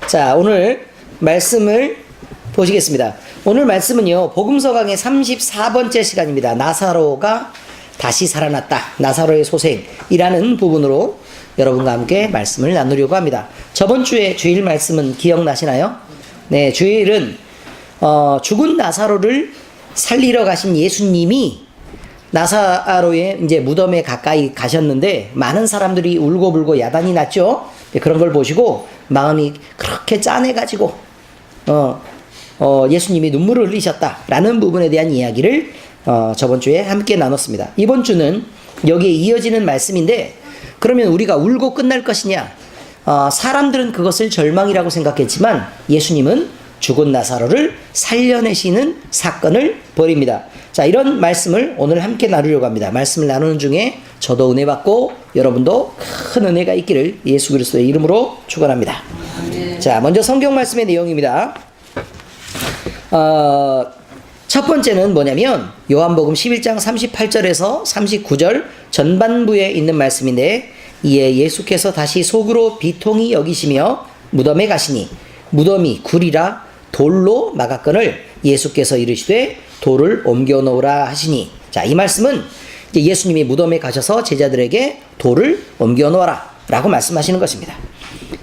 자, 오늘 말씀을 보시겠습니다. 오늘 말씀은요, 복음서 강의 34번째 시간입니다. 나사로가 다시 살아났다. 나사로의 소생이라는 부분으로 여러분과 함께 말씀을 나누려고 합니다. 저번 주에 주일 말씀은 기억나시나요? 네, 주일은 죽은 나사로를 살리러 가신 예수님이 나사로의 이제 무덤에 가까이 가셨는데 많은 사람들이 울고불고 야단이 났죠. 그런 걸 보시고 마음이 그렇게 짠해가지고 예수님이 눈물을 흘리셨다라는 부분에 대한 이야기를 저번 주에 함께 나눴습니다. 이번 주는 여기에 이어지는 말씀인데, 그러면 우리가 울고 끝날 것이냐? 사람들은 그것을 절망이라고 생각했지만 예수님은 죽은 나사로를 살려내시는 사건을 벌입니다. 자, 이런 말씀을 오늘 함께 나누려고 합니다. 말씀을 나누는 중에 저도 은혜 받고 여러분도 큰 은혜가 있기를 예수 그리스도의 이름으로 축원합니다. 자, 먼저 성경 말씀의 내용입니다. 첫 번째는 뭐냐면 요한복음 11장 38절에서 39절 전반부에 있는 말씀인데, 이에 예수께서 다시 속으로 비통히 여기시며 무덤에 가시니 무덤이 굴이라 돌로 막았거늘 예수께서 이르시되 돌을 옮겨 놓으라 하시니. 자, 이 말씀은 이제 예수님이 무덤에 가셔서 제자들에게 돌을 옮겨 놓아라 라고 말씀하시는 것입니다.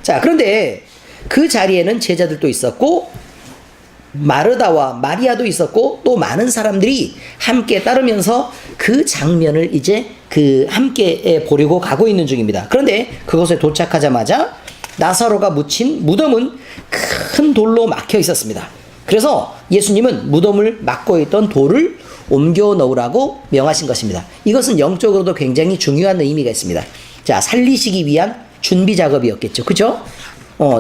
자, 그런데 그 자리에는 제자들도 있었고 마르다와 마리아도 있었고 또 많은 사람들이 함께 따르면서 그 장면을 이제 함께 보려고 가고 있는 중입니다. 그런데 그곳에 도착하자마자 나사로가 묻힌 무덤은 큰 돌로 막혀 있었습니다. 그래서 예수님은 무덤을 막고 있던 돌을 옮겨 놓으라고 명하신 것입니다. 이것은 영적으로도 굉장히 중요한 의미가 있습니다. 자, 살리시기 위한 준비 작업이었겠죠. 그죠?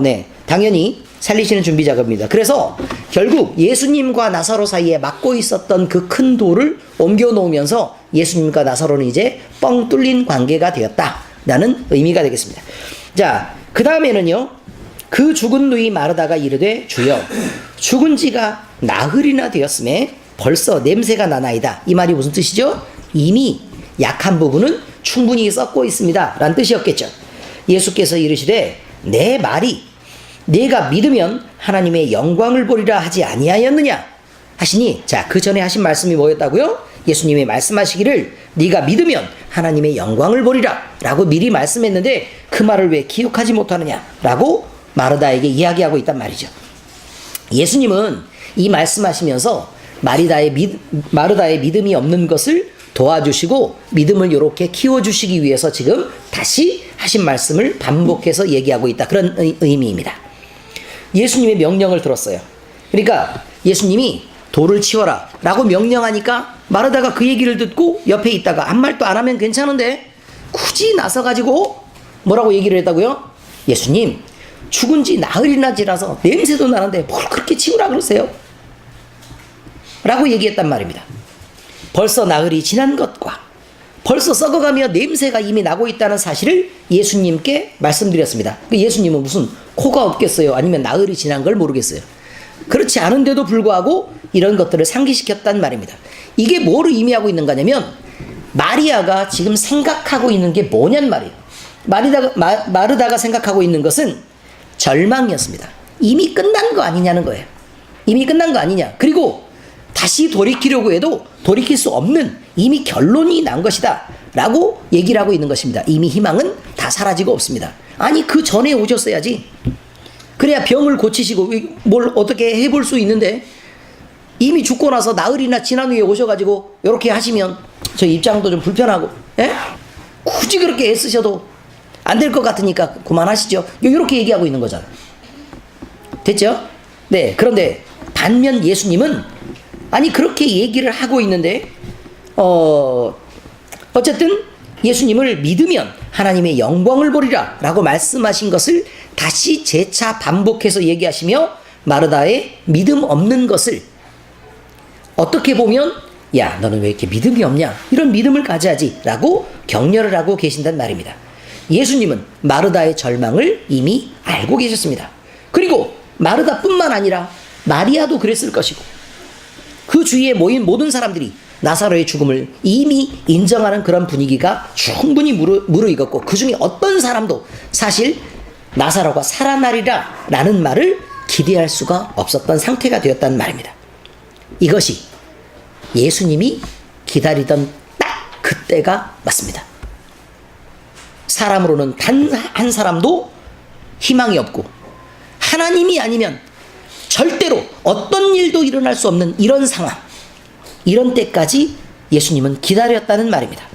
네. 당연히 살리시는 준비 작업입니다. 그래서 결국 예수님과 나사로 사이에 막고 있었던 그 큰 돌을 옮겨 놓으면서 예수님과 나사로는 이제 뻥 뚫린 관계가 되었다라는 의미가 되겠습니다. 자, 그 다음에는요, 그 죽은 누이 마르다가 이르되 주여 죽은 지가 나흘이나 되었음에 벌써 냄새가 나나이다. 이 말이 무슨 뜻이죠? 이미 약한 부분은 충분히 썩고 있습니다 라는 뜻이었겠죠. 예수께서 이르시되 내 말이 네가 믿으면 하나님의 영광을 보리라 하지 아니하였느냐 하시니, 자, 그 전에 하신 말씀이 뭐였다고요? 예수님이 말씀하시기를 네가 믿으면 하나님의 영광을 보리라 라고 미리 말씀했는데 그 말을 왜 기억하지 못하느냐 라고 마르다에게 이야기하고 있단 말이죠. 예수님은 이 말씀하시면서 마르다의 믿음이 없는 것을 도와주시고 믿음을 이렇게 키워주시기 위해서 지금 다시 하신 말씀을 반복해서 얘기하고 있다, 그런 의미입니다. 예수님의 명령을 들었어요. 그러니까 예수님이 돌을 치워라 라고 명령하니까 마르다가 그 얘기를 듣고 옆에 있다가 아무 말도 안 하면 괜찮은데 굳이 나서가지고 뭐라고 얘기를 했다고요? 예수님, 죽은 지 나흘이나 지나서 냄새도 나는데 뭘 그렇게 치우라 그러세요? 라고 얘기했단 말입니다. 벌써 나흘이 지난 것과 벌써 썩어가며 냄새가 이미 나고 있다는 사실을 예수님께 말씀드렸습니다. 예수님은 무슨 코가 없겠어요? 아니면 나흘이 지난 걸 모르겠어요? 그렇지 않은데도 불구하고 이런 것들을 상기시켰단 말입니다. 이게 뭐를 의미하고 있는 거냐면 마리아가 지금 생각하고 있는 게 뭐냔 말이에요. 마르다가 생각하고 있는 것은 절망이었습니다. 이미 끝난 거 아니냐는 거예요. 이미 끝난 거 아니냐. 그리고 다시 돌이키려고 해도 돌이킬 수 없는 이미 결론이 난 것이다 라고 얘기를 하고 있는 것입니다. 이미 희망은 다 사라지고 없습니다. 아니, 그 전에 오셨어야지. 그래야 병을 고치시고 뭘 어떻게 해볼 수 있는데 이미 죽고 나서 나흘이나 지난 후에 오셔가지고 이렇게 하시면 저 입장도 좀 불편하고, 굳이 그렇게 애쓰셔도 안 될 것 같으니까 그만하시죠. 이렇게 얘기하고 있는 거잖아요. 됐죠? 네. 그런데 반면 예수님은 아니, 그렇게 얘기를 하고 있는데 어쨌든 예수님을 믿으면 하나님의 영광을 보리라 라고 말씀하신 것을 다시 재차 반복해서 얘기하시며 마르다의 믿음 없는 것을 어떻게 보면 야, 너는 왜 이렇게 믿음이 없냐, 이런 믿음을 가져야지 라고 격려를 하고 계신단 말입니다. 예수님은 마르다의 절망을 이미 알고 계셨습니다. 그리고 마르다뿐만 아니라 마리아도 그랬을 것이고 그 주위에 모인 모든 사람들이 나사로의 죽음을 이미 인정하는 그런 분위기가 충분히 무르익었고, 그 중에 어떤 사람도 사실 나사로가 살아나리라 라는 말을 기대할 수가 없었던 상태가 되었다는 말입니다. 이것이 예수님이 기다리던 딱 그때가 맞습니다. 사람으로는 단 한 사람도 희망이 없고 하나님이 아니면 절대로 어떤 일도 일어날 수 없는 이런 상황, 이런 때까지 예수님은 기다렸다는 말입니다.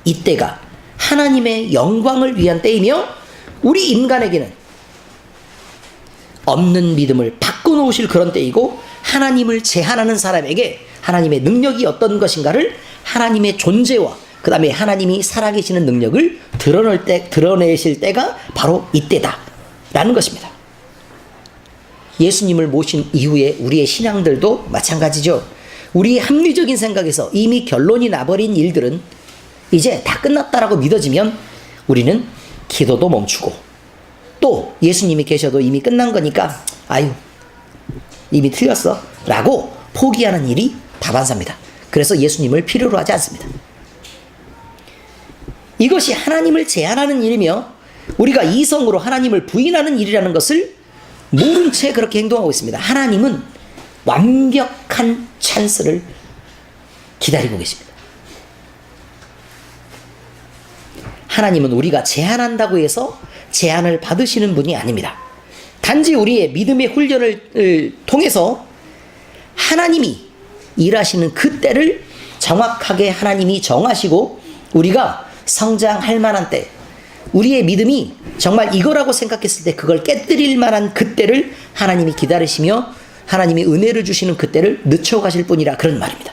이때가 하나님의 영광을 위한 때이며 우리 인간에게는 없는 믿음을 바꿔놓으실 그런 때이고, 하나님을 제한하는 사람에게 하나님의 능력이 어떤 것인가를, 하나님의 존재와 그 다음에 하나님이 살아계시는 능력을 드러내실 때가 바로 이때다 라는 것입니다. 예수님을 모신 이후에 우리의 신앙들도 마찬가지죠. 우리의 합리적인 생각에서 이미 결론이 나버린 일들은 이제 다 끝났다라고 믿어지면 우리는 기도도 멈추고, 또 예수님이 계셔도 이미 끝난 거니까 아유 이미 틀렸어 라고 포기하는 일이 다반사입니다. 그래서 예수님을 필요로 하지 않습니다. 이것이 하나님을 제한하는 일이며 우리가 이성으로 하나님을 부인하는 일이라는 것을 모른 채 그렇게 행동하고 있습니다. 하나님은 완벽한 찬스를 기다리고 계십니다. 하나님은 우리가 제한한다고 해서 제한을 받으시는 분이 아닙니다. 단지 우리의 믿음의 훈련을 통해서 하나님이 일하시는 그 때를 정확하게 하나님이 정하시고, 우리가 성장할 만한 때, 우리의 믿음이 정말 이거라고 생각했을 때 그걸 깨뜨릴 만한 그때를 하나님이 기다리시며 하나님이 은혜를 주시는 그때를 늦춰가실 뿐이라, 그런 말입니다.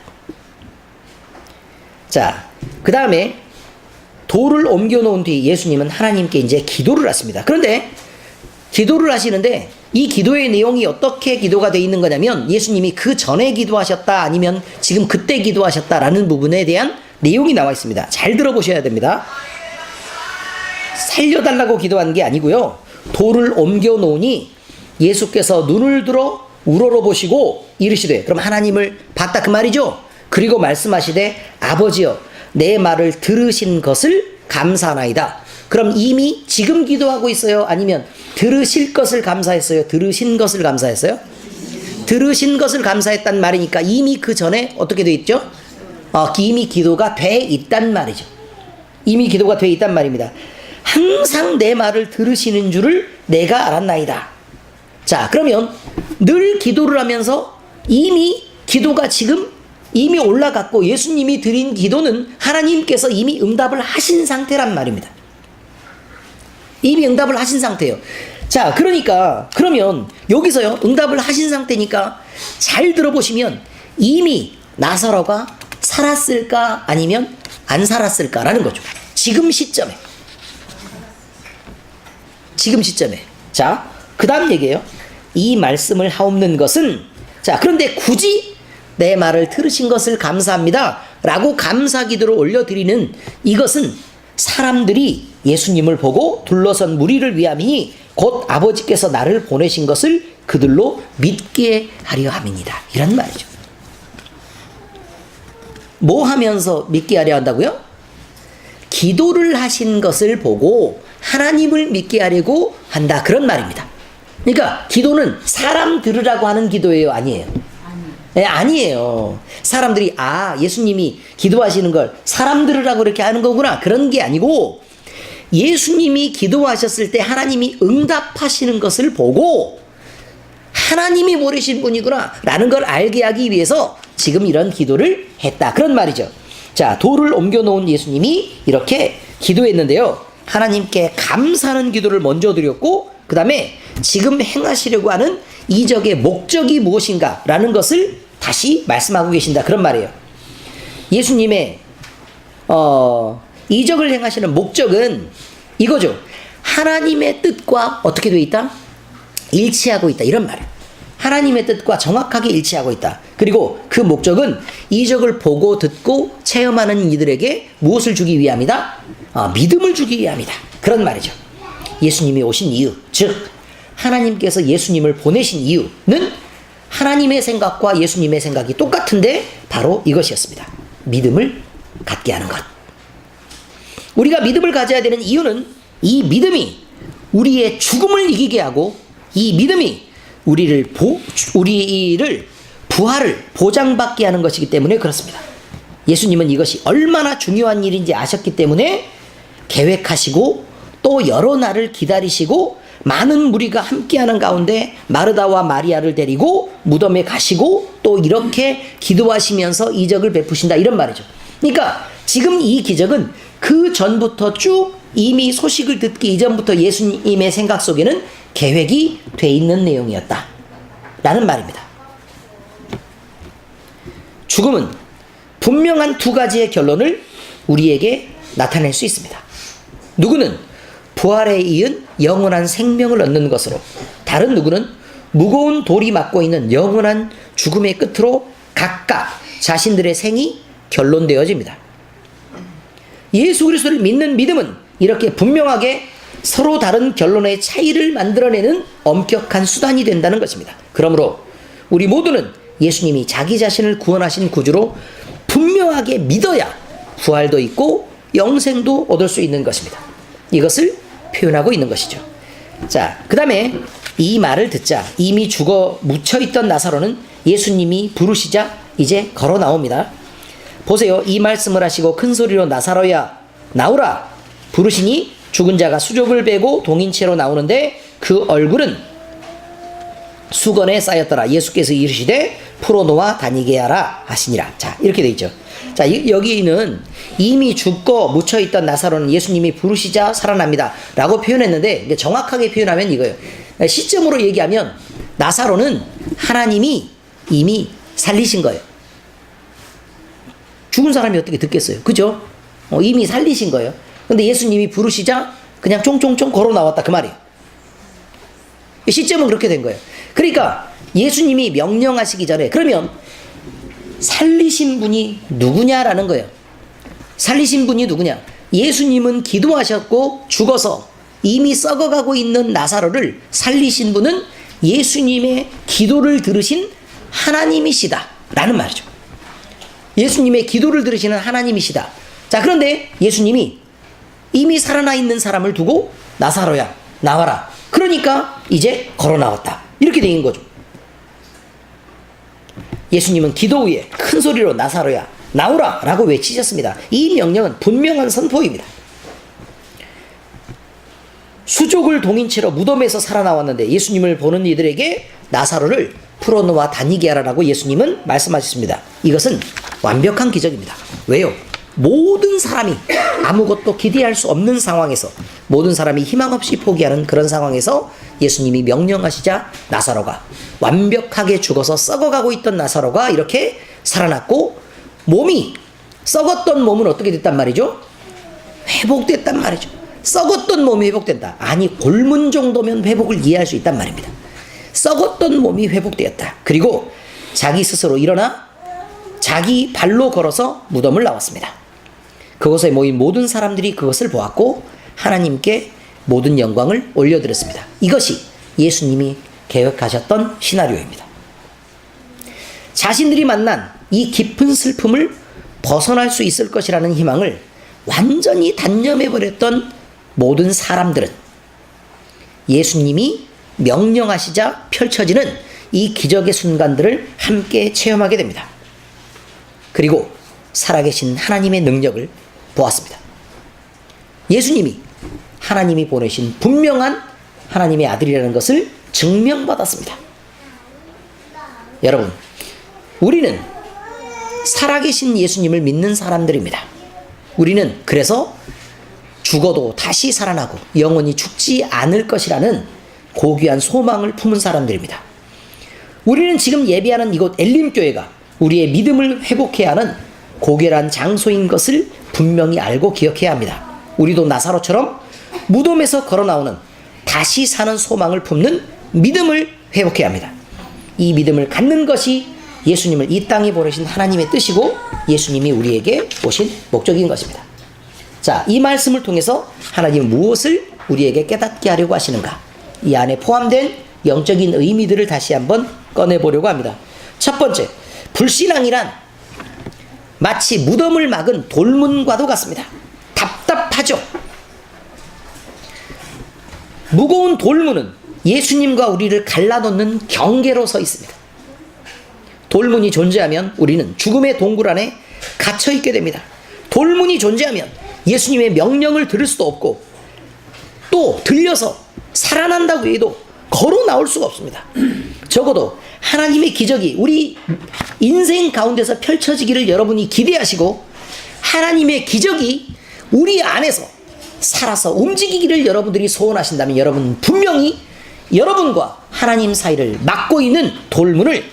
자, 그 다음에 돌을 옮겨놓은 뒤 예수님은 하나님께 이제 기도를 하십니다. 그런데 기도를 하시는데 이 기도의 내용이 어떻게 기도가 되어 있는 거냐면, 예수님이 그 전에 기도하셨다 아니면 지금 그때 기도하셨다라는 부분에 대한 내용이 나와 있습니다. 잘 들어보셔야 됩니다. 살려달라고 기도한 게 아니고요, 돌을 옮겨놓으니 예수께서 눈을 들어 우러러보시고 이르시되, 그럼 하나님을 봤다 그 말이죠. 그리고 말씀하시되 아버지여 내 말을 들으신 것을 감사하나이다. 그럼 이미 지금 기도하고 있어요? 아니면 들으실 것을 감사했어요? 들으신 것을 감사했어요? 들으신 것을 감사했단 말이니까 이미 그 전에 어떻게 돼 있죠? 이미 기도가 돼 있단 말이죠. 이미 기도가 돼 있단 말입니다. 항상 내 말을 들으시는 줄을 내가 알았나이다. 자, 그러면 늘 기도를 하면서 이미 기도가 지금 이미 올라갔고, 예수님이 드린 기도는 하나님께서 이미 응답을 하신 상태란 말입니다. 이미 응답을 하신 상태예요. 자, 그러니까 그러면 여기서요, 응답을 하신 상태니까 잘 들어보시면 이미 나사로가 살았을까 아니면 안 살았을까라는 거죠. 지금 시점에. 자, 그 다음 얘기예요. 이 말씀을 하옵는 것은, 자, 그런데 굳이 내 말을 들으신 것을 감사합니다 라고 감사 기도를 올려드리는 이것은 사람들이 예수님을 보고 둘러선 무리를 위함이니 곧 아버지께서 나를 보내신 것을 그들로 믿게 하려 함이니라. 이런 말이죠. 뭐 하면서 믿게 하려 한다고요? 기도를 하신 것을 보고 하나님을 믿게 하려고 한다, 그런 말입니다. 그러니까 기도는 사람 들으라고 하는 기도예요, 아니에요? 네, 아니에요. 사람들이 예수님이 기도하시는 걸 사람 들으라고 이렇게 하는 거구나, 그런 게 아니고, 예수님이 기도하셨을 때 하나님이 응답하시는 것을 보고 하나님이 보내신 분이구나 라는 걸 알게 하기 위해서 지금 이런 기도를 했다, 그런 말이죠. 자, 돌을 옮겨놓은 예수님이 이렇게 기도했는데요, 하나님께 감사하는 기도를 먼저 드렸고, 그 다음에 지금 행하시려고 하는 이적의 목적이 무엇인가 라는 것을 다시 말씀하고 계신다, 그런 말이에요. 예수님의 이적을 행하시는 목적은 이거죠. 하나님의 뜻과 어떻게 되어 있다? 일치하고 있다, 이런 말이에요. 하나님의 뜻과 정확하게 일치하고 있다. 그리고 그 목적은 이적을 보고 듣고 체험하는 이들에게 무엇을 주기 위함이다? 믿음을 주기 위함이다, 그런 말이죠. 예수님이 오신 이유, 즉 하나님께서 예수님을 보내신 이유는 하나님의 생각과 예수님의 생각이 똑같은데 바로 이것이었습니다. 믿음을 갖게 하는 것. 우리가 믿음을 가져야 되는 이유는 이 믿음이 우리의 죽음을 이기게 하고 이 믿음이 우리를 부활을 보장받게 하는 것이기 때문에 그렇습니다. 예수님은 이것이 얼마나 중요한 일인지 아셨기 때문에 계획하시고 또 여러 날을 기다리시고 많은 무리가 함께하는 가운데 마르다와 마리아를 데리고 무덤에 가시고 또 이렇게 기도하시면서 이적을 베푸신다, 이런 말이죠. 그러니까 지금 이 기적은 그 전부터 쭉 이미 소식을 듣기 이전부터 예수님의 생각 속에는 계획이 돼 있는 내용이었다 라는 말입니다. 죽음은 분명한 두 가지의 결론을 우리에게 나타낼 수 있습니다. 누구는 부활에 이은 영원한 생명을 얻는 것으로, 다른 누구는 무거운 돌이 막고 있는 영원한 죽음의 끝으로 각각 자신들의 생이 결론되어집니다. 예수 그리스도를 믿는 믿음은 이렇게 분명하게 서로 다른 결론의 차이를 만들어내는 엄격한 수단이 된다는 것입니다. 그러므로 우리 모두는 예수님이 자기 자신을 구원하신 구주로 분명하게 믿어야 부활도 있고 영생도 얻을 수 있는 것입니다. 이것을 표현하고 있는 것이죠. 자, 그 다음에 이 말을 듣자 이미 죽어 묻혀있던 나사로는 예수님이 부르시자 이제 걸어 나옵니다. 보세요. 이 말씀을 하시고 큰 소리로 나사로야 나오라 부르시니 죽은 자가 수족을 베고 동인채로 나오는데 그 얼굴은 수건에 쌓였더라. 예수께서 이르시되 풀어놓아 다니게 하라 하시니라. 자, 이렇게 돼 있죠. 자, 여기는 이미 죽고 묻혀있던 나사로는 예수님이 부르시자 살아납니다 라고 표현했는데 정확하게 표현하면 이거예요. 시점으로 얘기하면 나사로는 하나님이 이미 살리신 거예요. 죽은 사람이 어떻게 듣겠어요? 그죠? 이미 살리신 거예요. 근데 예수님이 부르시자 그냥 쫑쫑쫑 걸어 나왔다, 그 말이에요. 시점은 그렇게 된 거예요. 그러니까 예수님이 명령하시기 전에 그러면 살리신 분이 누구냐라는 거예요. 살리신 분이 누구냐? 예수님은 기도하셨고 죽어서 이미 썩어가고 있는 나사로를 살리신 분은 예수님의 기도를 들으신 하나님이시다 라는 말이죠. 예수님의 기도를 들으시는 하나님이시다. 자, 그런데 예수님이 이미 살아나 있는 사람을 두고 나사로야 나와라, 그러니까 이제 걸어 나왔다, 이렇게 된 거죠. 예수님은 기도 후에 큰 소리로 나사로야 나오라 라고 외치셨습니다. 이 명령은 분명한 선포입니다. 수족을 동인 채로 무덤에서 살아나왔는데 예수님을 보는 이들에게 나사로를 풀어놓아 다니게 하라고 예수님은 말씀하셨습니다. 이것은 완벽한 기적입니다. 왜요? 모든 사람이 아무것도 기대할 수 없는 상황에서, 모든 사람이 희망 없이 포기하는 그런 상황에서 예수님이 명령하시자 나사로가, 완벽하게 죽어서 썩어가고 있던 나사로가 이렇게 살아났고, 몸이, 썩었던 몸은 어떻게 됐단 말이죠? 회복됐단 말이죠. 썩었던 몸이 회복된다. 아니, 곪은 정도면 회복을 이해할 수 있단 말입니다. 썩었던 몸이 회복되었다. 그리고 자기 스스로 일어나 자기 발로 걸어서 무덤을 나왔습니다. 그곳에 모인 모든 사람들이 그것을 보았고 하나님께 모든 영광을 올려드렸습니다. 이것이 예수님이 계획하셨던 시나리오입니다. 자신들이 만난 이 깊은 슬픔을 벗어날 수 있을 것이라는 희망을 완전히 단념해버렸던 모든 사람들은 예수님이 명령하시자 펼쳐지는 이 기적의 순간들을 함께 체험하게 됩니다. 그리고 살아계신 하나님의 능력을 보았습니다. 예수님이 하나님이 보내신 분명한 하나님의 아들이라는 것을 증명받았습니다. 여러분, 우리는 살아계신 예수님을 믿는 사람들입니다. 우리는 그래서 죽어도 다시 살아나고 영원히 죽지 않을 것이라는 고귀한 소망을 품은 사람들입니다. 우리는 지금 예배하는 이곳 엘림교회가 우리의 믿음을 회복해야 하는 고결한 장소인 것을 분명히 알고 기억해야 합니다. 우리도 나사로처럼 무덤에서 걸어 나오는 다시 사는 소망을 품는 믿음을 회복해야 합니다. 이 믿음을 갖는 것이 예수님을 이 땅에 보내신 하나님의 뜻이고 예수님이 우리에게 오신 목적인 것입니다. 자, 이 말씀을 통해서 하나님은 무엇을 우리에게 깨닫게 하려고 하시는가? 이 안에 포함된 영적인 의미들을 다시 한번 꺼내보려고 합니다. 첫 번째, 불신앙이란 마치 무덤을 막은 돌문과도 같습니다. 답답하죠. 무거운 돌문은 예수님과 우리를 갈라놓는 경계로 서 있습니다. 돌문이 존재하면 우리는 죽음의 동굴 안에 갇혀 있게 됩니다. 돌문이 존재하면 예수님의 명령을 들을 수도 없고 또 들려서 살아난다고 해도 걸어 나올 수가 없습니다. 적어도 하나님의 기적이 우리 인생 가운데서 펼쳐지기를 여러분이 기대하시고 하나님의 기적이 우리 안에서 살아서 움직이기를 여러분들이 소원하신다면 여러분 분명히 여러분과 하나님 사이를 막고 있는 돌문을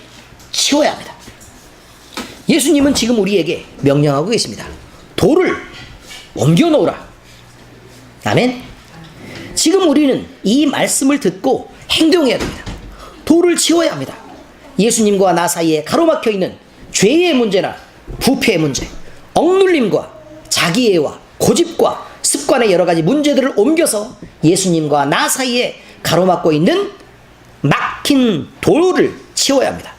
치워야 합니다. 예수님은 지금 우리에게 명령하고 계십니다. 돌을 옮겨 놓으라. 아멘. 지금 우리는 이 말씀을 듣고 행동해야 됩니다. 돌을 치워야 합니다. 예수님과 나 사이에 가로막혀 있는 죄의 문제나 부패의 문제, 억눌림과 자기애와 고집과 습관의 여러 가지 문제들을 옮겨서 예수님과 나 사이에 가로막고 있는 막힌 돌을 치워야 합니다.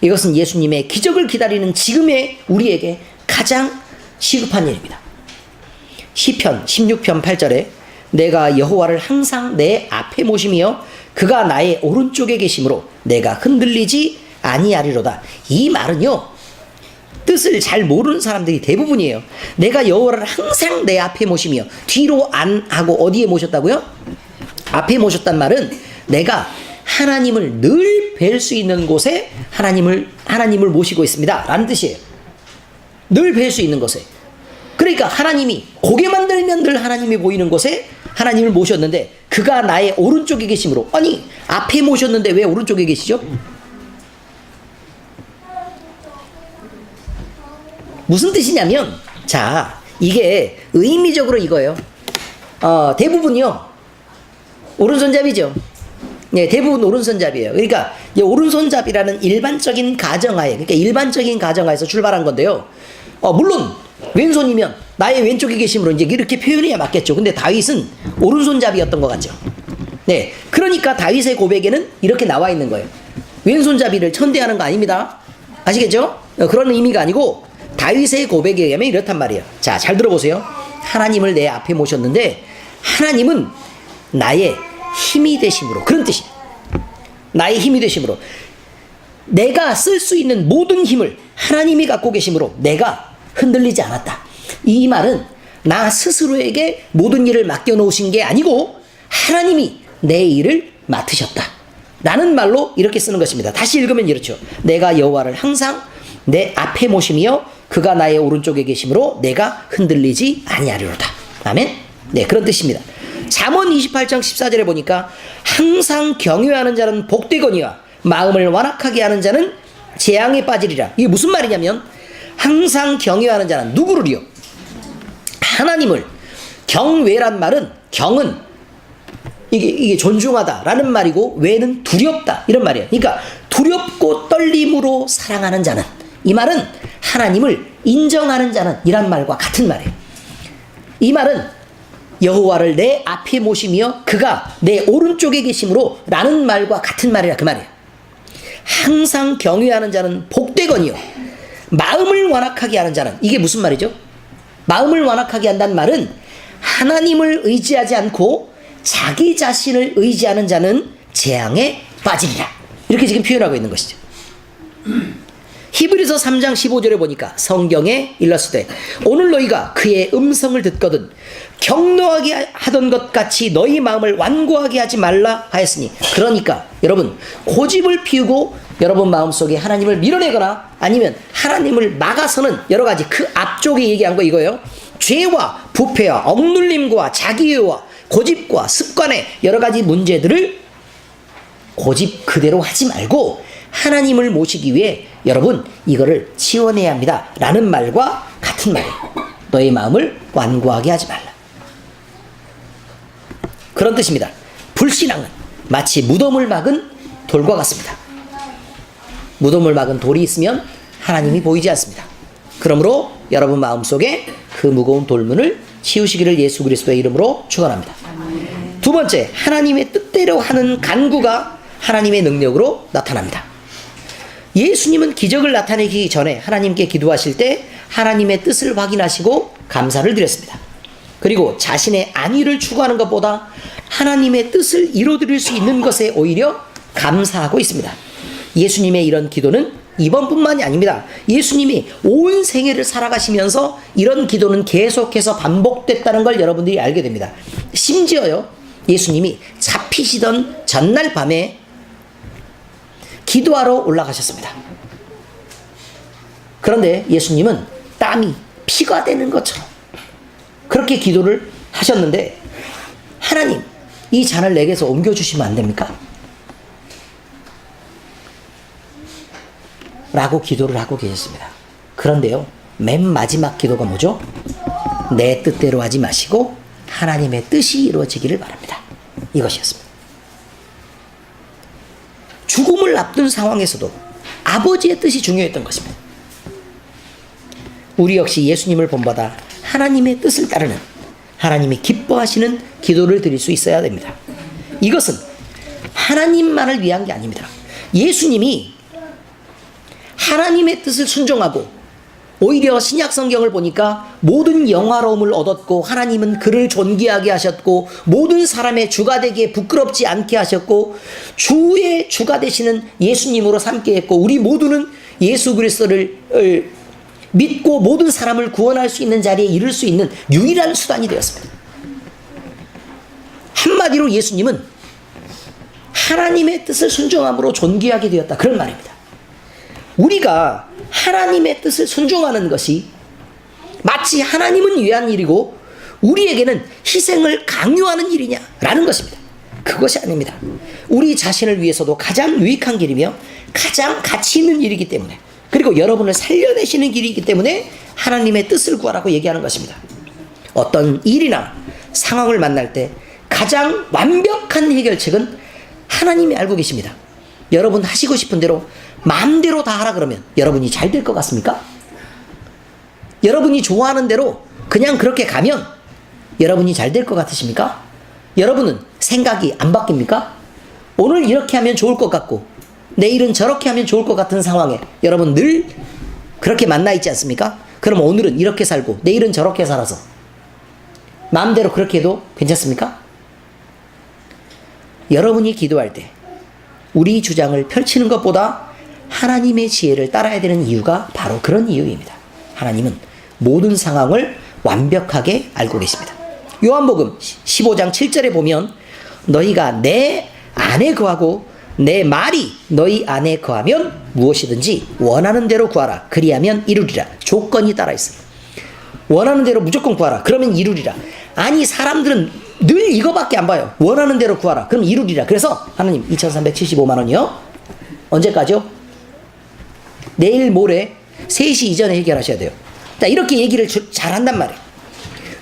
이것은 예수님의 기적을 기다리는 지금의 우리에게 가장 시급한 일입니다. 시편 16편 8절에 내가 여호와를 항상 내 앞에 모시며 그가 나의 오른쪽에 계심으로 내가 흔들리지 아니하리로다. 이 말은요, 뜻을 잘 모르는 사람들이 대부분이에요. 내가 여호와를 항상 내 앞에 모시며, 뒤로 안 하고 어디에 모셨다고요? 앞에 모셨단 말은 내가 하나님을 늘 뵐 수 있는 곳에 하나님을 모시고 있습니다 라는 뜻이에요. 늘 뵐 수 있는 곳에. 그러니까 하나님이 고개만 들면 늘 하나님이 보이는 곳에 하나님을 모셨는데 그가 나의 오른쪽에 계심으로, 아니 앞에 모셨는데 왜 오른쪽에 계시죠? 무슨 뜻이냐면, 자, 이게 의미적으로 이거예요. 대부분이요 오른손잡이죠. 네, 대부분 오른손잡이에요. 그러니까 이 오른손잡이라는 일반적인 가정하에, 그러니까 일반적인 가정하에서 출발한 건데요. 물론 왼손이면 나의 왼쪽에 계심으로 이제 이렇게 표현해야 맞겠죠. 근데 다윗은 오른손잡이였던 것 같죠. 네, 그러니까 다윗의 고백에는 이렇게 나와 있는 거예요. 왼손잡이를 천대하는 거 아닙니다. 아시겠죠? 그런 의미가 아니고 다윗의 고백에 의하면 이렇단 말이에요. 자, 잘 들어보세요. 하나님을 내 앞에 모셨는데 하나님은 나의 힘이 되심으로, 그런 뜻이에요. 나의 힘이 되심으로, 내가 쓸 수 있는 모든 힘을 하나님이 갖고 계심으로 내가 흔들리지 않았다. 이 말은 나 스스로에게 모든 일을 맡겨놓으신 게 아니고 하나님이 내 일을 맡으셨다 라는 말로 이렇게 쓰는 것입니다. 다시 읽으면 이렇죠. 내가 여호와를 항상 내 앞에 모시며 그가 나의 오른쪽에 계심으로 내가 흔들리지 아니하리로다. 아멘. 네, 그런 뜻입니다. 잠언 28장 14절에 보니까 항상 경외하는 자는 복되거니와 마음을 완악하게 하는 자는 재앙에 빠지리라. 이게 무슨 말이냐면, 항상 경외하는 자는 누구를요? 하나님을. 경외란 말은, 경은 이게 존중하다라는 말이고, 외는 두렵다 이런 말이에요. 그러니까 두렵고 떨림으로 사랑하는 자는, 이 말은 하나님을 인정하는 자는 이란 말과 같은 말이에요. 이 말은 여호와를 내 앞에 모시며 그가 내 오른쪽에 계심으로 라는 말과 같은 말이라, 그 말이에요. 항상 경외하는 자는 복되거니요 마음을 완악하게 하는 자는, 이게 무슨 말이죠? 마음을 완악하게 한다는 말은 하나님을 의지하지 않고 자기 자신을 의지하는 자는 재앙에 빠지리라, 이렇게 지금 표현하고 있는 것이죠. 히브리서 3장 15절에 보니까 성경에 일렀을 때 오늘 너희가 그의 음성을 듣거든 격노하게 하던 것 같이 너희 마음을 완고하게 하지 말라 하였으니, 그러니까 여러분 고집을 피우고 여러분 마음속에 하나님을 밀어내거나 아니면 하나님을 막아서는 여러 가지, 그 앞쪽에 얘기한 거 이거예요. 죄와 부패와 억눌림과 자기애와 고집과 습관의 여러 가지 문제들을 고집 그대로 하지 말고 하나님을 모시기 위해 여러분 이거를 치워내야 합니다 라는 말과 같은 말이에요. 너의 마음을 완고하게 하지 말라, 그런 뜻입니다. 불신앙은 마치 무덤을 막은 돌과 같습니다. 무덤을 막은 돌이 있으면 하나님이 보이지 않습니다. 그러므로 여러분 마음속에 그 무거운 돌문을 치우시기를 예수 그리스도의 이름으로 축원합니다. 두 번째, 하나님의 뜻대로 하는 간구가 하나님의 능력으로 나타납니다. 예수님은 기적을 나타내기 전에 하나님께 기도하실 때 하나님의 뜻을 확인하시고 감사를 드렸습니다. 그리고 자신의 안위를 추구하는 것보다 하나님의 뜻을 이루어드릴 수 있는 것에 오히려 감사하고 있습니다. 예수님의 이런 기도는 이번뿐만이 아닙니다. 예수님이 온 생애를 살아가시면서 이런 기도는 계속해서 반복됐다는 걸 여러분들이 알게 됩니다. 심지어요, 예수님이 잡히시던 전날 밤에 기도하러 올라가셨습니다. 그런데 예수님은 땀이 피가 되는 것처럼 그렇게 기도를 하셨는데, 하나님, 이 잔을 내게서 옮겨주시면 안 됩니까? 라고 기도를 하고 계셨습니다. 그런데요, 맨 마지막 기도가 뭐죠? 내 뜻대로 하지 마시고 하나님의 뜻이 이루어지기를 바랍니다. 이것이었습니다. 죽음을 앞둔 상황에서도 아버지의 뜻이 중요했던 것입니다. 우리 역시 예수님을 본받아 하나님의 뜻을 따르는, 하나님이 기뻐하시는 기도를 드릴 수 있어야 됩니다. 이것은 하나님만을 위한 게 아닙니다. 예수님이 하나님의 뜻을 순종하고 오히려 신약 성경을 보니까 모든 영화로움을 얻었고, 하나님은 그를 존귀하게 하셨고, 모든 사람의 주가 되기에 부끄럽지 않게 하셨고, 주의 주가 되시는 예수님으로 삼게 했고, 우리 모두는 예수 그리스도를 믿고 모든 사람을 구원할 수 있는 자리에 이를 수 있는 유일한 수단이 되었습니다. 한마디로 예수님은 하나님의 뜻을 순종함으로 존귀하게 되었다, 그런 말입니다. 우리가 하나님의 뜻을 순종하는 것이 마치 하나님은 위한 일이고 우리에게는 희생을 강요하는 일이냐라는 것입니다. 그것이 아닙니다. 우리 자신을 위해서도 가장 유익한 길이며 가장 가치 있는 일이기 때문에, 그리고 여러분을 살려내시는 길이기 때문에 하나님의 뜻을 구하라고 얘기하는 것입니다. 어떤 일이나 상황을 만날 때 가장 완벽한 해결책은 하나님이 알고 계십니다. 여러분 하시고 싶은 대로 마음대로 다 하라 그러면 여러분이 잘 될 것 같습니까? 여러분이 좋아하는 대로 그냥 그렇게 가면 여러분이 잘 될 것 같으십니까? 여러분은 생각이 안 바뀝니까? 오늘 이렇게 하면 좋을 것 같고 내일은 저렇게 하면 좋을 것 같은 상황에 여러분 늘 그렇게 만나 있지 않습니까? 그럼 오늘은 이렇게 살고 내일은 저렇게 살아서 마음대로 그렇게 해도 괜찮습니까? 여러분이 기도할 때 우리 주장을 펼치는 것보다 하나님의 지혜를 따라야 되는 이유가 바로 그런 이유입니다. 하나님은 모든 상황을 완벽하게 알고 계십니다. 요한복음 15장 7절에 보면 너희가 내 안에 거하고 내 말이 너희 안에 거하면 무엇이든지 원하는 대로 구하라. 그리하면 이루리라. 조건이 따라 있어요. 원하는 대로 무조건 구하라. 그러면 이루리라. 아니, 사람들은 늘 이거밖에 안 봐요. 원하는 대로 구하라. 그럼 이루리라. 그래서 하나님 2375만 원이요? 언제까지요? 내일 모레 3시 이전에 해결하셔야 돼요. 자, 이렇게 얘기를 잘한단 말이에요.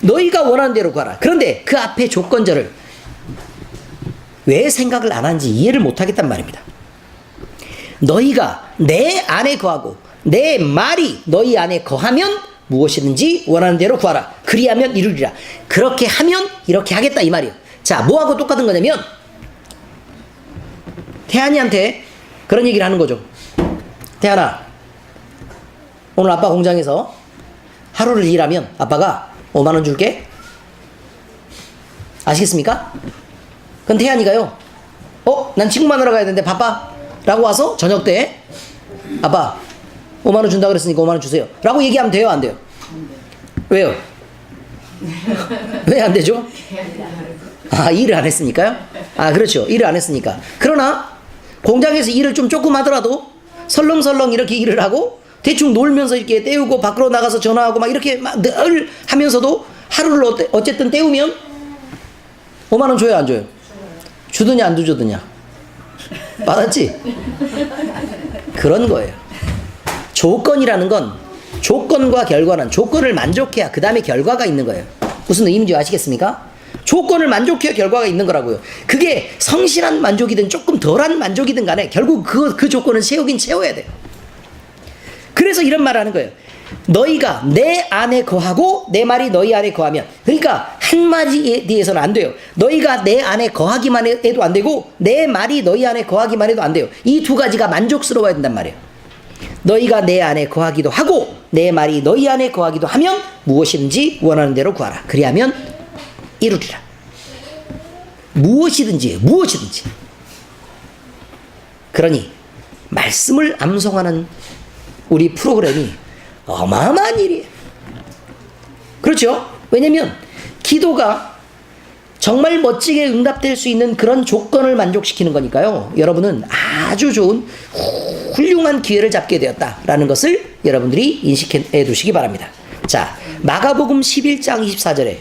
너희가 원하는 대로 구하라. 그런데 그 앞에 조건절을 왜 생각을 안 하는지 이해를 못 하겠단 말입니다. 너희가 내 안에 거하고 내 말이 너희 안에 거하면 무엇이든지 원하는 대로 구하라. 그리하면 이루리라. 그렇게 하면 이렇게 하겠다, 이 말이에요. 자, 뭐하고 똑같은 거냐면 태안이한테 그런 얘기를 하는 거죠. 태안아, 오늘 아빠 공장에서 하루를 일하면 아빠가 5만 원 줄게. 아시겠습니까? 그럼 태안이가요, 난 친구 만나러 가야 되는데 바빠? 라고 와서 저녁 때 아빠 5만 원 준다 그랬으니까 5만 원 주세요 라고 얘기하면 돼요, 안 돼요? 왜요? 왜 안 되죠? 일을 안 했으니까요? 그렇죠, 일을 안 했으니까. 그러나 공장에서 일을 좀 조금 하더라도 설렁설렁 이렇게 일을 하고 대충 놀면서 이렇게 때우고 밖으로 나가서 전화하고 막 이렇게 막 늘 하면서도 하루를 어쨌든 때우면 5만 원 줘요, 안 줘요? 주드냐 안 주드냐? 받았지? 그런 거예요. 조건이라는 건, 조건과 결과는 조건을 만족해야 그 다음에 결과가 있는 거예요. 무슨 의미인지 아시겠습니까? 조건을 만족해야 결과가 있는 거라고요. 그게 성실한 만족이든 조금 덜한 만족이든 간에 결국 그 조건은 채우긴 채워야 돼요. 그래서 이런 말을 하는 거예요. 너희가 내 안에 거하고 내 말이 너희 안에 거하면, 그러니까 한마디에 대해서는 안 돼요. 너희가 내 안에 거하기만 해도 안 되고 내 말이 너희 안에 거하기만 해도 안 돼요. 이 두 가지가 만족스러워야 된단 말이에요. 너희가 내 안에 거하기도 하고 내 말이 너희 안에 거하기도 하면 무엇이든지 원하는 대로 구하라. 그리하면 이루리라. 무엇이든지. 그러니 말씀을 암송하는 우리 프로그램이 어마어마한 일이에요. 그렇죠? 왜냐면 기도가 정말 멋지게 응답될 수 있는 그런 조건을 만족시키는 거니까요. 여러분은 아주 좋은 훌륭한 기회를 잡게 되었다라는 것을 여러분들이 인식해 두시기 바랍니다. 자, 마가복음 11장 24절에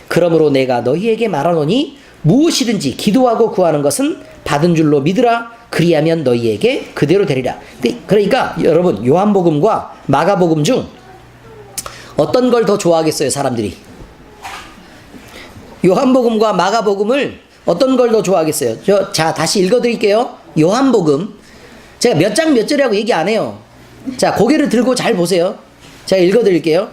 그러므로 내가 너희에게 말하노니 무엇이든지 기도하고 구하는 것은 받은 줄로 믿으라. 그리하면 너희에게 그대로 되리라. 그러니까 여러분, 요한복음과 마가복음 중 어떤 걸 더 좋아하겠어요, 사람들이? 요한복음과 마가복음을 어떤 걸 더 좋아하겠어요? 자, 다시 읽어드릴게요. 요한복음. 제가 몇 장 몇 절이라고 얘기 안 해요. 자, 고개를 들고 잘 보세요. 제가 읽어드릴게요.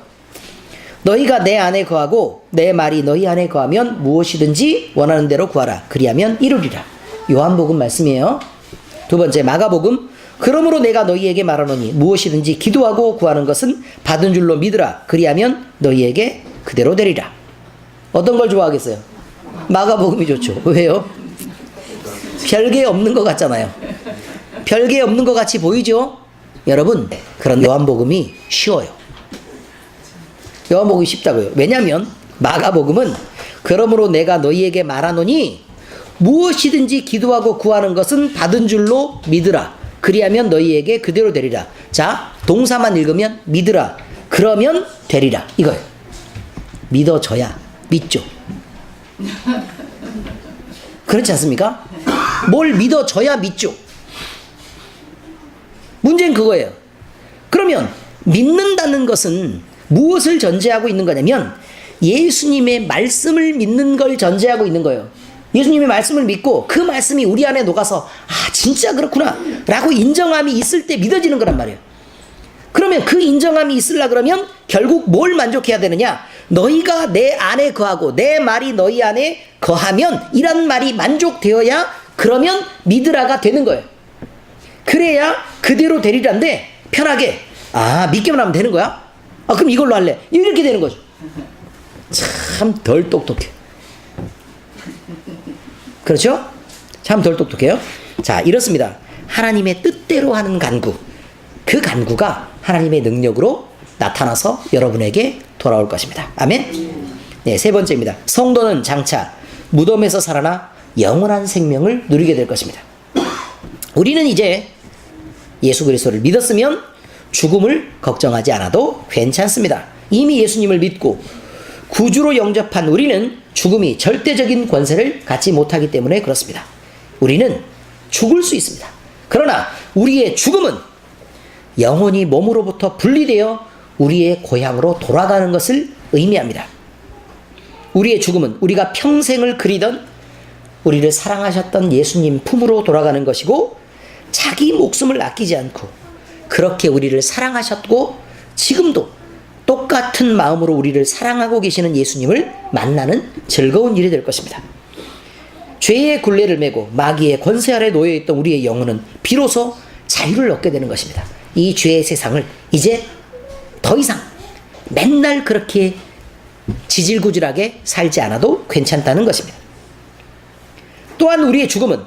너희가 내 안에 거하고 내 말이 너희 안에 거하면 무엇이든지 원하는 대로 구하라. 그리하면 이루리라. 요한복음 말씀이에요. 두 번째, 마가복음. 그러므로 내가 너희에게 말하노니 무엇이든지 기도하고 구하는 것은 받은 줄로 믿으라. 그리하면 너희에게 그대로 되리라. 어떤 걸 좋아하겠어요? 마가복음이 좋죠. 왜요? 별게 없는 것 같잖아요. 별게 없는 것 같이 보이죠? 여러분, 그런 요한복음이 쉬워요. 요한복음이 쉽다고요. 왜냐하면 마가복음은 그러므로 내가 너희에게 말하노니 무엇이든지 기도하고 구하는 것은 받은 줄로 믿으라. 그리하면 너희에게 그대로 되리라. 자, 동사만 읽으면 믿으라. 그러면 되리라. 이거예요. 믿어져야 믿죠. 그렇지 않습니까? 뭘 믿어져야 믿죠. 문제는 그거예요. 그러면 믿는다는 것은 무엇을 전제하고 있는 거냐면 예수님의 말씀을 믿는 걸 전제하고 있는 거예요. 예수님의 말씀을 믿고 그 말씀이 우리 안에 녹아서 아, 진짜 그렇구나 라고 인정함이 있을 때 믿어지는 거란 말이에요. 그러면 그 인정함이 있으려 그러면 결국 뭘 만족해야 되느냐? 너희가 내 안에 거하고 내 말이 너희 안에 거하면 이란 말이 만족되어야 그러면 믿으라가 되는 거예요. 그래야 그대로 되리란데 편하게 아, 믿기만 하면 되는 거야? 아, 그럼 이걸로 할래. 이렇게 되는 거죠. 참 덜 똑똑해. 그렇죠? 참 덜 똑똑해요. 자, 이렇습니다. 하나님의 뜻대로 하는 간구. 그 간구가 하나님의 능력으로 나타나서 여러분에게 돌아올 것입니다. 아멘? 네, 세 번째입니다. 성도는 장차 무덤에서 살아나 영원한 생명을 누리게 될 것입니다. 우리는 이제 예수 그리스도를 믿었으면 죽음을 걱정하지 않아도 괜찮습니다. 이미 예수님을 믿고 구주로 영접한 우리는 죽음이 절대적인 권세를 갖지 못하기 때문에 그렇습니다. 우리는 죽을 수 있습니다. 그러나 우리의 죽음은 영혼이 몸으로부터 분리되어 우리의 고향으로 돌아가는 것을 의미합니다. 우리의 죽음은 우리가 평생을 그리던 우리를 사랑하셨던 예수님 품으로 돌아가는 것이고 자기 목숨을 아끼지 않고 그렇게 우리를 사랑하셨고 지금도 똑같은 마음으로 우리를 사랑하고 계시는 예수님을 만나는 즐거운 일이 될 것입니다. 죄의 굴레를 메고 마귀의 권세 아래 놓여있던 우리의 영혼은 비로소 자유를 얻게 되는 것입니다. 이 죄의 세상을 이제 더 이상 맨날 그렇게 지질구질하게 살지 않아도 괜찮다는 것입니다. 또한 우리의 죽음은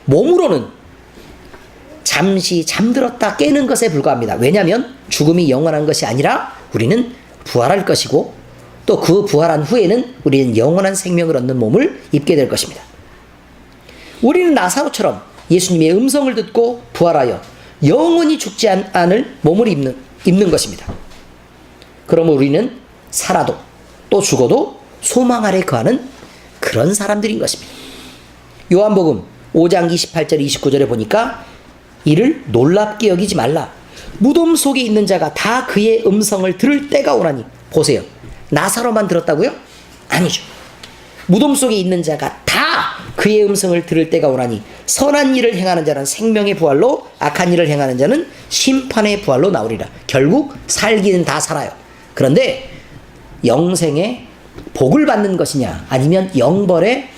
몸으로는 잠시 잠들었다 깨는 것에 불과합니다. 왜냐하면 죽음이 영원한 것이 아니라 우리는 부활할 것이고 또 그 부활한 후에는 우리는 영원한 생명을 얻는 몸을 입게 될 것입니다. 우리는 나사로처럼 예수님의 음성을 듣고 부활하여 영원히 죽지 않을 몸을 입는 것입니다. 그러면 우리는 살아도 또 죽어도 소망 아래 거하는 그런 사람들인 것입니다. 요한복음 5장 28절 29절에 보니까 이를 놀랍게 여기지 말라. 무덤 속에 있는 자가 다 그의 음성을 들을 때가 오나니. 보세요. 나사로만 들었다고요? 아니죠. 무덤 속에 있는 자가 다 그의 음성을 들을 때가 오나니 선한 일을 행하는 자는 생명의 부활로 악한 일을 행하는 자는 심판의 부활로 나오리라. 결국 살기는 다 살아요. 그런데 영생의 복을 받는 것이냐 아니면 영벌의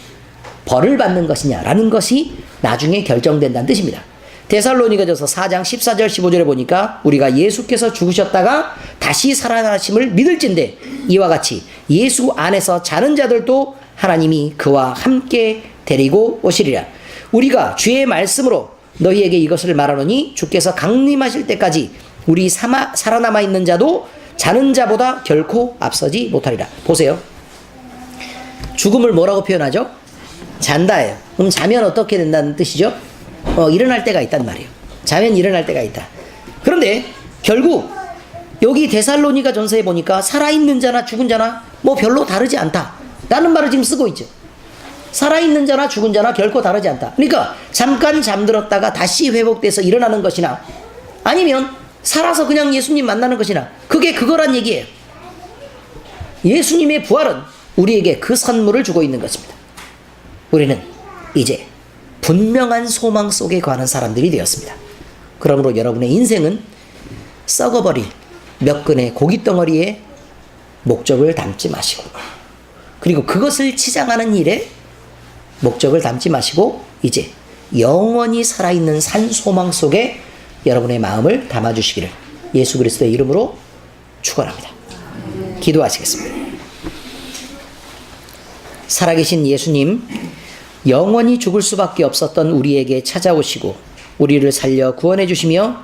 벌을 받는 것이냐라는 것이 나중에 결정된다는 뜻입니다. 데살로니가전서 4장 14절 15절에 보니까 우리가 예수께서 죽으셨다가 다시 살아나심을 믿을진대 이와 같이 예수 안에서 자는 자들도 하나님이 그와 함께 데리고 오시리라. 우리가 주의 말씀으로 너희에게 이것을 말하노니 주께서 강림하실 때까지 우리 살아남아 있는 자도 자는 자보다 결코 앞서지 못하리라. 보세요. 죽음을 뭐라고 표현하죠? 잔다예요. 그럼 자면 어떻게 된다는 뜻이죠? 일어날 때가 있단 말이에요. 자면 일어날 때가 있다. 그런데 결국 여기 데살로니가 전서에 보니까 살아있는 자나 죽은 자나 뭐 별로 다르지 않다 라는 말을 지금 쓰고 있죠. 살아있는 자나 죽은 자나 결코 다르지 않다. 그러니까 잠깐 잠들었다가 다시 회복돼서 일어나는 것이나 아니면 살아서 그냥 예수님 만나는 것이나 그게 그거란 얘기예요. 예수님의 부활은 우리에게 그 선물을 주고 있는 것입니다. 우리는 이제 분명한 소망 속에 거하는 사람들이 되었습니다. 그러므로 여러분의 인생은 썩어버릴 몇 근의 고깃덩어리에 목적을 담지 마시고, 그리고 그것을 치장하는 일에 목적을 담지 마시고 이제 영원히 살아있는 산 소망 속에 여러분의 마음을 담아주시기를 예수 그리스도의 이름으로 축원합니다. 기도하시겠습니다. 살아계신 예수님, 영원히 죽을 수밖에 없었던 우리에게 찾아오시고 우리를 살려 구원해 주시며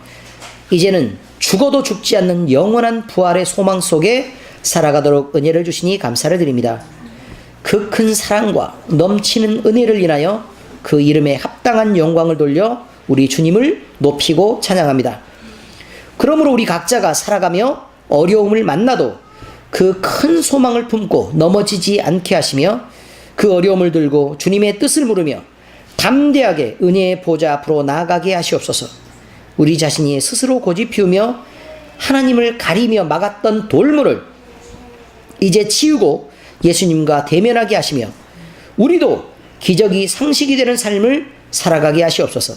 이제는 죽어도 죽지 않는 영원한 부활의 소망 속에 살아가도록 은혜를 주시니 감사를 드립니다. 그 큰 사랑과 넘치는 은혜를 인하여 그 이름에 합당한 영광을 돌려 우리 주님을 높이고 찬양합니다. 그러므로 우리 각자가 살아가며 어려움을 만나도 그 큰 소망을 품고 넘어지지 않게 하시며 그 어려움을 들고 주님의 뜻을 물으며 담대하게 은혜의 보좌 앞으로 나아가게 하시옵소서. 우리 자신이 스스로 고집 피우며 하나님을 가리며 막았던 돌물을 이제 치우고 예수님과 대면하게 하시며 우리도 기적이 상식이 되는 삶을 살아가게 하시옵소서.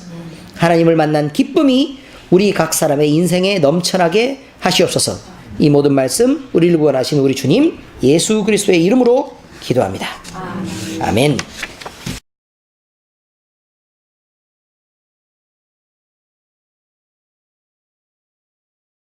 하나님을 만난 기쁨이 우리 각 사람의 인생에 넘쳐나게 하시옵소서. 이 모든 말씀 우리를 구원하신 우리 주님 예수 그리스도의 이름으로 기도합니다. 아멘.